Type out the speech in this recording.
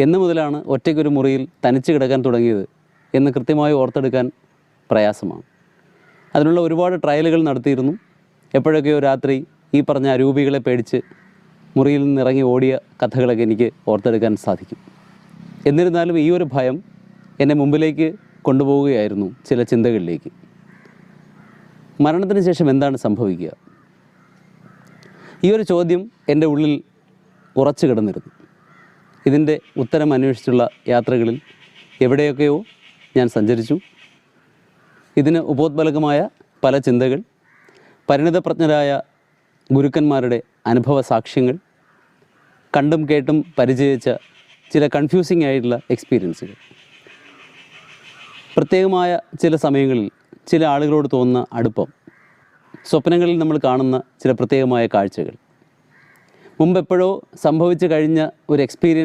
എന്ന് മുതലാണ് ഒറ്റയ്ക്കൊരു മുറിയിൽ തനിച്ച് കിടക്കാൻ തുടങ്ങിയത് എന്ന് കൃത്യമായി ഓർത്തെടുക്കാൻ പ്രയാസമാണ്. അതിനുള്ള ഒരുപാട് ട്രയലുകൾ നടത്തിയിരുന്നു. എപ്പോഴൊക്കെയോ രാത്രി ഈ പറഞ്ഞ അരൂപികളെ പേടിച്ച് മുറിയിൽ നിന്നിറങ്ങി ഓടിയ കഥകളൊക്കെ എനിക്ക് ഓർത്തെടുക്കാൻ സാധിക്കും. എന്നിരുന്നാലും ഈ ഒരു ഭയം എന്നെ മുമ്പിലേക്ക് കൊണ്ടുപോവുകയായിരുന്നു ചില ചിന്തകളിലേക്ക്. മരണത്തിന് ശേഷം എന്താണ് സംഭവിക്കുക? ഈ ഒരു ചോദ്യം എൻ്റെ ഉള്ളിൽ ഉറച്ചു കിടന്നിരുന്നു. ഇതിൻ്റെ ഉത്തരം അന്വേഷിച്ചുള്ള യാത്രകളിൽ എവിടെയൊക്കെയോ ഞാൻ സഞ്ചരിച്ചു. ഇതിന് ഉപോദ്ബലകമായ പല ചിന്തകൾ, പരിണിതപ്രജ്ഞരായ ഗുരുക്കന്മാരുടെ അനുഭവ സാക്ഷ്യങ്ങൾ, കണ്ടും കേട്ടും പരിചയിച്ച ചില കൺഫ്യൂസിംഗ് ആയിട്ടുള്ള എക്സ്പീരിയൻസുകൾ, പ്രത്യേകമായ ചില സമയങ്ങളിൽ ചില ആളുകളോട് തോന്നുന്ന അടുപ്പം, സ്വപ്നങ്ങളിൽ നമ്മൾ കാണുന്ന ചില പ്രത്യേകമായ കാഴ്ചകൾ, മുമ്പെപ്പോഴോ സംഭവിച്ചു കഴിഞ്ഞ ഒരു എക്സ്പീരിയൻസ്